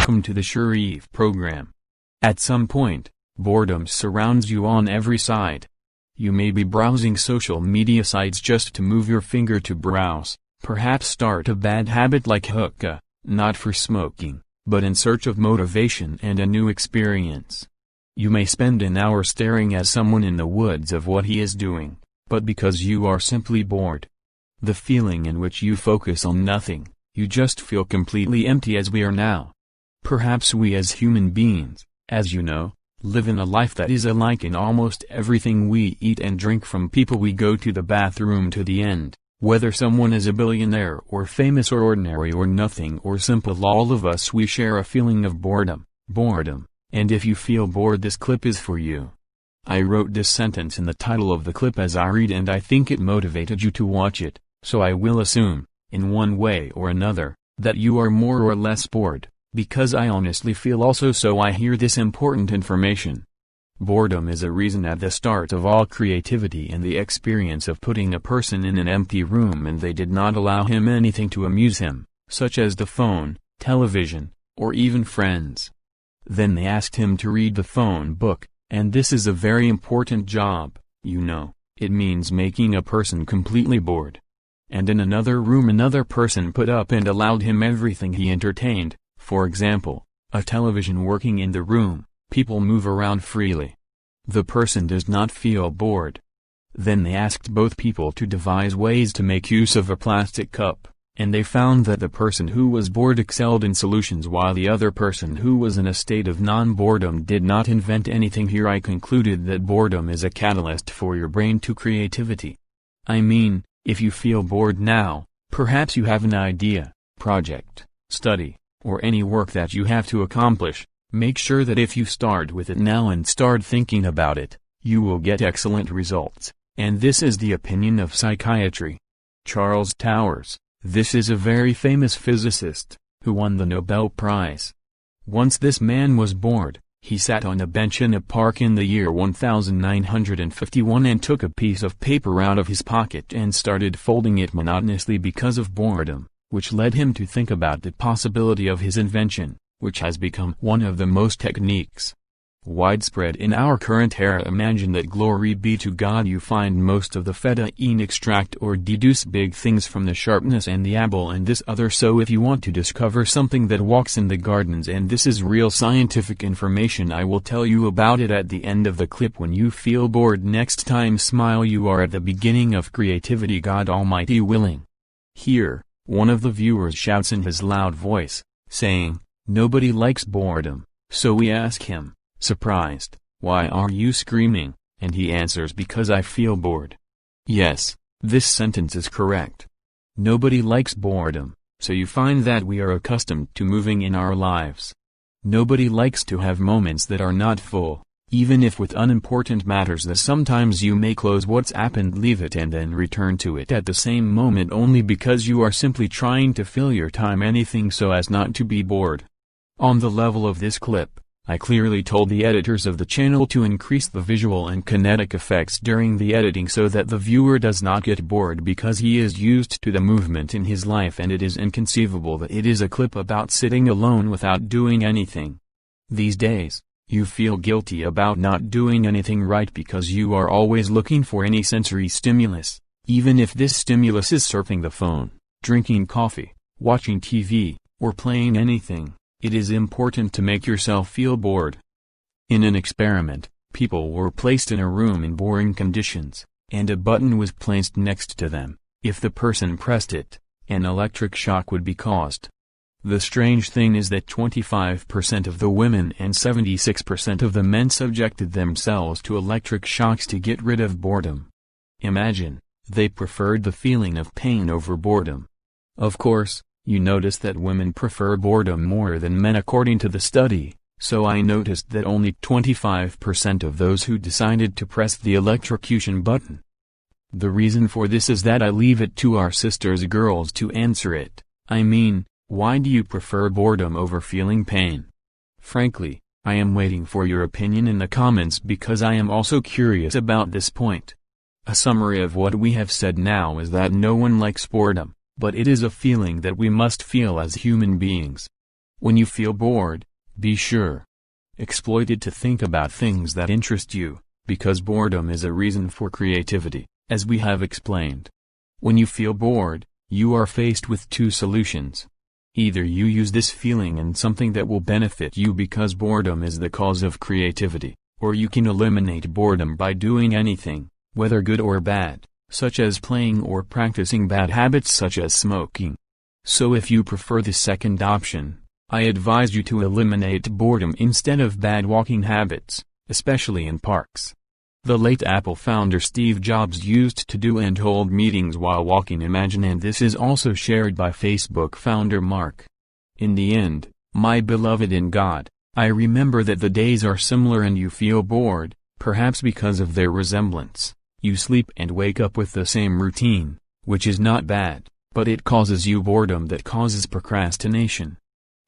welcome to the Sherif program. At some point, boredom surrounds you on every side. You may be browsing social media sites just to move your finger to browse, perhaps start a bad habit like hookah, not for smoking, but in search of motivation and a new experience. You may spend an hour staring at someone in the woods of what he is doing, but because you are simply bored. The feeling in which you focus on nothing, you just feel completely empty as we are now. Perhaps we as human beings, as you know, live in a life that is alike in almost everything we eat and drink, from people we go to the bathroom to the end, whether someone is a billionaire or famous or ordinary or nothing or simple, all of us we share a feeling of boredom, and if you feel bored, this clip is for you. I wrote this sentence in the title of the clip as I read, and I think it motivated you to watch it, so I will assume, in one way or another, that you are more or less bored, because I honestly feel also so. I hear this important information. Boredom is a reason at the start of all creativity and the experience of putting a person in an empty room and they did not allow him anything to amuse him, such as the phone, television, or even friends. Then they asked him to read the phone book, and this is a very important job, you know, it means making a person completely bored. And in another room another person put up and allowed him everything he entertained, for example, a television working in the room, people move around freely. The person does not feel bored. Then they asked both people to devise ways to make use of a plastic cup, and they found that the person who was bored excelled in solutions while the other person who was in a state of non-boredom did not invent anything. Here I concluded that boredom is a catalyst for your brain to creativity. I mean, if you feel bored now, perhaps you have an idea, project, study, or any work that you have to accomplish. Make sure that if you start with it now and start thinking about it, you will get excellent results, and this is the opinion of psychiatry. Charles Towers, this is a very famous physicist, who won the Nobel Prize. Once this man was bored. He sat on a bench in a park in the year 1951 and took a piece of paper out of his pocket and started folding it monotonously because of boredom, which led him to think about the possibility of his invention, which has become one of the most techniques widespread in our current era. Imagine that, glory be to God, you find most of the feta in extract or deduce big things from the sharpness and the apple and this other. So if you want to discover something that walks in the gardens, and this is real scientific information, I will tell you about it at the end of the clip. When you feel bored next time, smile, you are at the beginning of creativity, God Almighty willing. Here, one of the viewers shouts in his loud voice, saying, "Nobody likes boredom," so we ask him, surprised, "Why are you screaming?" And he answers, "Because I feel bored." Yes, this sentence is correct. Nobody likes boredom, so you find that we are accustomed to moving in our lives. Nobody likes to have moments that are not full, even if with unimportant matters. That sometimes you may close WhatsApp and leave it and then return to it at the same moment only because you are simply trying to fill your time anything so as not to be bored. On the level of this clip, I clearly told the editors of the channel to increase the visual and kinetic effects during the editing so that the viewer does not get bored because he is used to the movement in his life, and it is inconceivable that it is a clip about sitting alone without doing anything. These days, you feel guilty about not doing anything right because you are always looking for any sensory stimulus, even if this stimulus is surfing the phone, drinking coffee, watching TV, or playing anything. It is important to make yourself feel bored. In an experiment, people were placed in a room in boring conditions, and a button was placed next to them. If the person pressed it, an electric shock would be caused. The strange thing is that 25% of the women and 76% of the men subjected themselves to electric shocks to get rid of boredom. Imagine, they preferred the feeling of pain over boredom. Of course, you notice that women prefer boredom more than men according to the study, so I noticed that only 25% of those who decided to press the electrocution button. The reason for this is that I leave it to our sisters girls to answer it. I mean, why do you prefer boredom over feeling pain? Frankly, I am waiting for your opinion in the comments because I am also curious about this point. A summary of what we have said now is that no one likes boredom, but it is a feeling that we must feel as human beings. When you feel bored, be sure. Exploit it to think about things that interest you, because boredom is a reason for creativity, as we have explained. When you feel bored, you are faced with two solutions. Either you use this feeling in something that will benefit you because boredom is the cause of creativity, or you can eliminate boredom by doing anything, whether good or bad, such as playing or practicing bad habits such as smoking. So if you prefer the second option, I advise you to eliminate boredom instead of bad walking habits, especially in parks. The late Apple founder Steve Jobs used to do and hold meetings while walking. Imagine, and this is also shared by Facebook founder Mark. In the end, my beloved in God, I remember that the days are similar and you feel bored, perhaps because of their resemblance. You sleep and wake up with the same routine, which is not bad, but it causes you boredom that causes procrastination.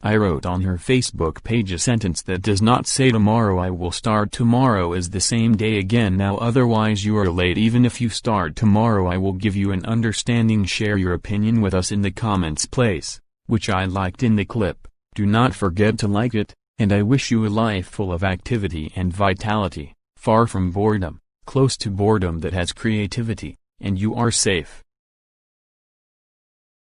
I wrote on her Facebook page a sentence that does not say tomorrow I will start. Tomorrow is the same day again now, otherwise you are late. Even if you start tomorrow, I will give you an understanding. Share your opinion with us in the comments place, which I liked in the clip. Do not forget to like it, and I wish you a life full of activity and vitality, far from boredom, close to boredom that has creativity, and you are safe.